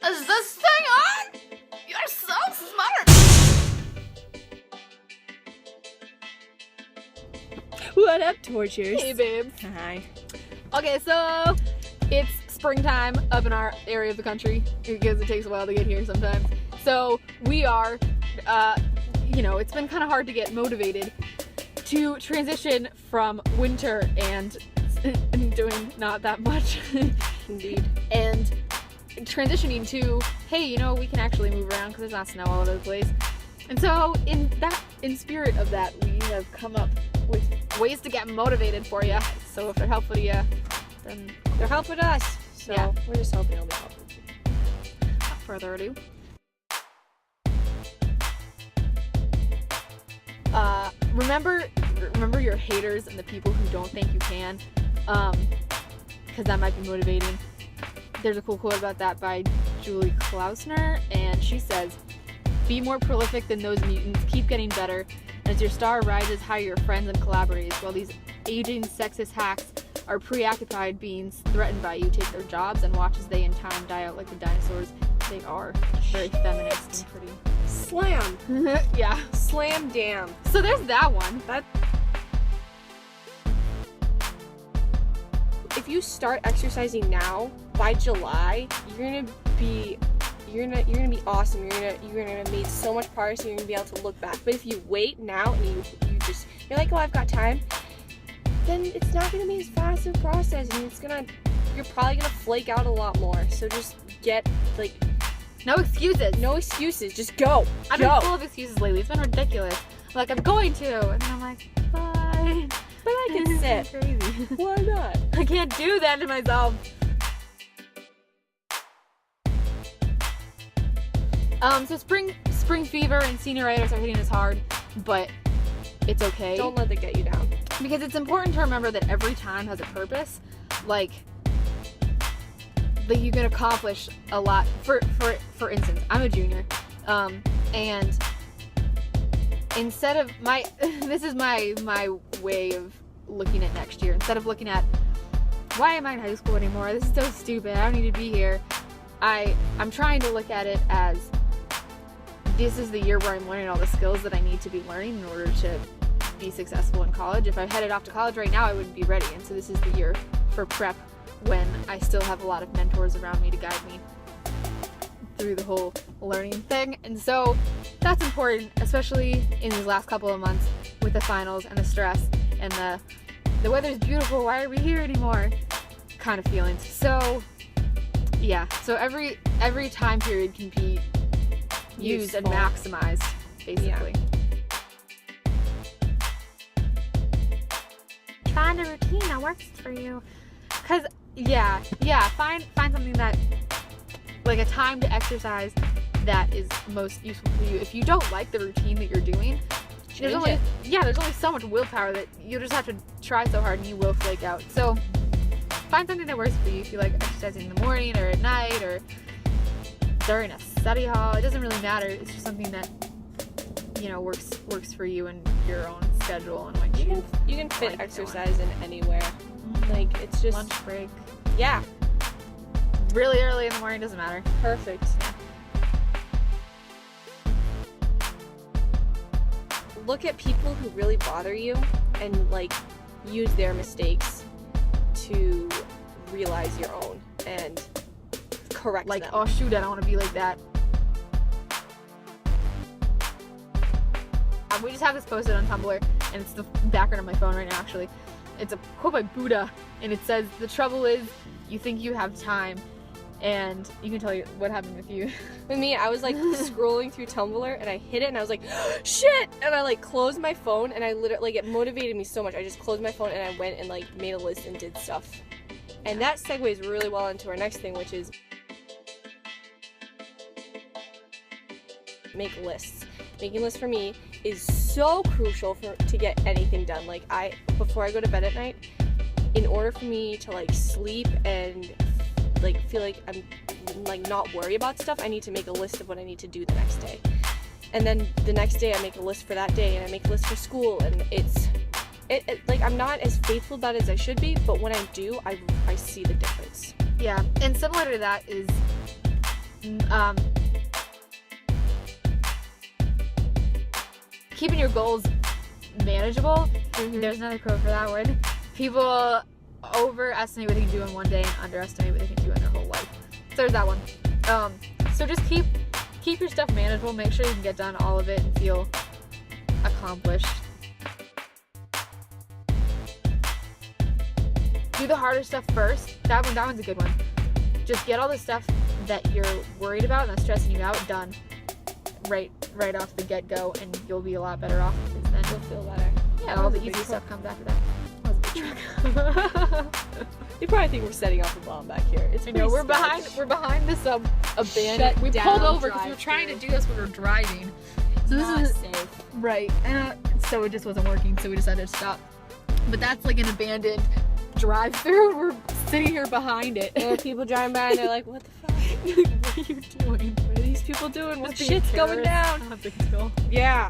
Is this thing on? You're so smart. What up, tortures? Hey, babes. Hi. Okay, so it's springtime up in our area of the country because it takes a while to get here sometimes. So we are, it's been kind of hard to get motivated to transition from winter and doing not that much. Indeed. And transitioning to, hey, we can actually move around because there's not snow all over the place. And so in spirit of that, we have come up with ways to get motivated for you. So if they're helpful to you, then They're helping us. So Yeah. we're just hoping it'll be helpful. without further ado. Remember your haters and the people who don't think you can, because that might be motivating. There's a cool quote about that by Julie Klausner, and she says, "Be more prolific than those mutants, keep getting better. As your star rises, hire your friends and collaborators, while these aging sexist hacks are preoccupied beings threatened by you. Take their jobs and watch as they in time die out like the dinosaurs they are." Very feminist and pretty. Slam. Yeah. Slam damn. So there's that one. If you start exercising now, by July, you're gonna be awesome. You're gonna have made so much progress. You're gonna be able to look back. But if you wait now and you're like, oh, I've got time, then it's not gonna be as fast of a process, and you're probably gonna flake out a lot more. So just No excuses. no excuses. Just go. I've been full of excuses lately. It's been ridiculous. Like, I'm going to, and then I'm like, bye. But I can It's sit. crazy. Why not? I can't do that to myself. So spring fever and senioritis are hitting us hard, but it's okay. Don't let that get you down. Because it's important to remember that every time has a purpose. Like you can accomplish a lot. For instance, I'm a junior, and instead of this is my way of looking at next year. Instead of looking at, why am I in high school anymore? This is so stupid. I don't need to be here. I'm trying to look at it as, this is the year where I'm learning all the skills that I need to be learning in order to be successful in college. If I headed off to college right now, I wouldn't be ready. And so this is the year for prep, when I still have a lot of mentors around me to guide me through the whole learning thing. And so that's important, especially in these last couple of months with the finals and the stress and the weather's beautiful, why are we here anymore kind of feelings. So yeah, so every time period can be used and maximized, basically. Find a routine that works for you. Cause find something that, like a time to exercise that is most useful for you. If you don't like the routine that you're doing, there's only so much willpower that you'll just have to try so hard and you will flake out. So find something that works for you. If you like exercising in the morning or at night or during a study hall, it doesn't really matter. It's just something that works for you and your own schedule and what You can fit exercise in anywhere. Like, it's just lunch break. Yeah. Really early in the morning, doesn't matter. Perfect. Look at people who really bother you and use their mistakes to realize your own and correct them. Oh shoot, I don't want to be like that. We just have this posted on Tumblr, and it's the background of my phone right now, actually. It's a quote by Buddha, and it says, "The trouble is, you think you have time," and you can tell you what happened with you. With me, I was scrolling through Tumblr, and I hit it, and I was like, shit! And I closed my phone, and I literally, it motivated me so much. I just closed my phone, and I went and made a list and did stuff. And that segues really well into our next thing, which is make lists. Making lists for me is so crucial to get anything done. Before I go to bed at night, in order for me to sleep and feel like I'm not worry about stuff, I need to make a list of what I need to do the next day. And then the next day I make a list for that day, and I make a list for school, and I'm not as faithful about it as I should be, but when I do, I see the difference. Yeah, and similar to that is Keeping your goals manageable. There's another quote for that word. People overestimate what they can do in one day and underestimate what they can do in their whole life. So there's that one. So just keep your stuff manageable. Make sure you can get done all of it and feel accomplished. Do the harder stuff first. That one's a good one. Just get all the stuff that you're worried about and that's stressing you out done right off the get-go, and you'll be a lot better off because then you'll feel better. Yeah, all the easy stuff comes after that. That was a big truck. You probably think we're setting off a bomb back here. It's we're behind this abandoned. We pulled over because we were trying to do this when we were driving. So this is safe. Right, and so it just wasn't working. So we decided to stop. But that's like an abandoned drive-through. We're sitting here behind it. There are people driving by and they're like, "What the fuck? What are you doing? What are these people doing? What Just being shit's going down?" I don't think so. Yeah.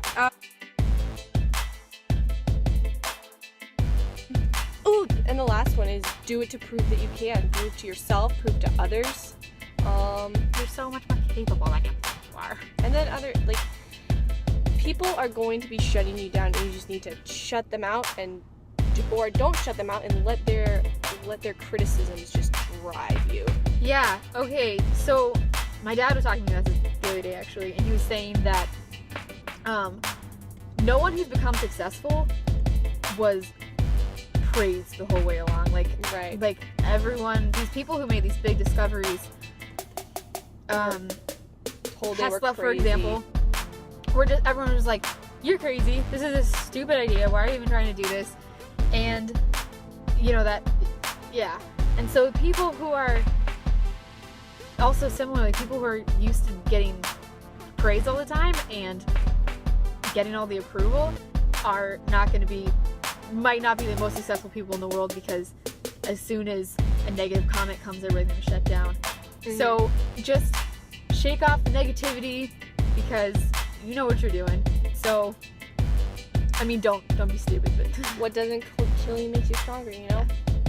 Ooh, and the last one is do it to prove that you can. Prove to yourself, prove to others. You're so much more capable than you are. And then people are going to be shutting you down, and you just need to shut them out or don't shut them out and let their criticisms just drive you. Yeah, okay, so my dad was talking about this the other day actually, and he was saying that no one who's become successful was praised the whole way along. Like everyone, these people who made these big discoveries, Tesla, for example, everyone was like, "You're crazy. This is a stupid idea. Why are you even trying to do this?" And and so people who are also similarly, people who are used to getting praise all the time and getting all the approval are might not be the most successful people in the world, because as soon as a negative comment comes, everybody's gonna shut down. So just shake off the negativity, because you know what you're doing. So I mean, don't be stupid, but what doesn't kill you makes you stronger, you know?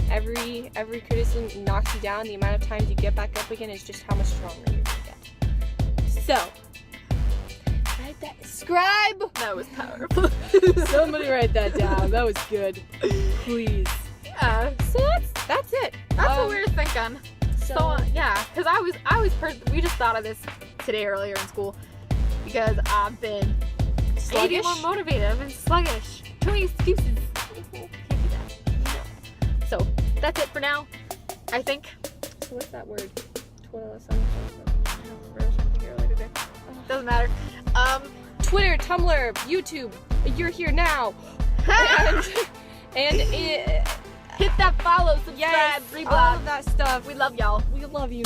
Every criticism knocks you down. The amount of times you get back up again is just how much stronger you're gonna get. So, write that. Scribe! That was powerful. Somebody write that down. That was good. Please. Yeah. So that's it. That's what we were thinking. So yeah, because we just thought of this today earlier in school, because I've been maybe more motivated. I've been sluggish. Too many excuses. Can't do that. No. So that's it for now, I think. So what's that word? Doesn't matter. Twitter, Tumblr, YouTube. You're here now. and hit that follow, subscribe, yes, all of that stuff. We love y'all. We love you.